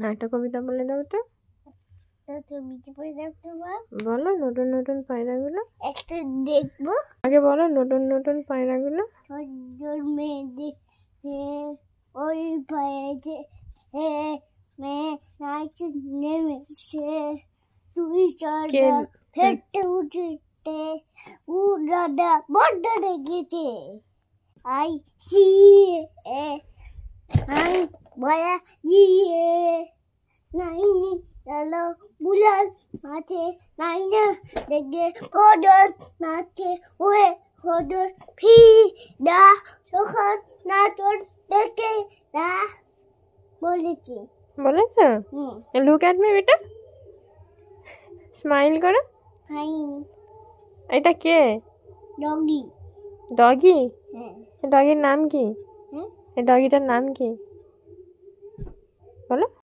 না, একটা কবিতা বলে দাও তো। বলো নতুন নতুন পায়রাগুলো। একটা দেখবো। আগে বলো নতুন নতুন পায়রাগুলো। ওই পায়ে মেয়ে নাচে নেমেছে, তুই চড়া ফেটে উঠতে উড়াটা বড্ড রেগেছে। আই সি এ আই বলা দিয়ে নাইনি চলো বুলাল মাঠে নাই না দেখে খোদর নাচে ওয়ে খোদর ফি দা তখন নাটর দেখে দা বলেছি। বলেছো? লুক অ্যাট মি বেটা, স্মাইল করো। হাই এটা কে? ডগি। ডগি? হ্যাঁ। ডগির নাম কি? এই ডগিটার নাম কি বলো?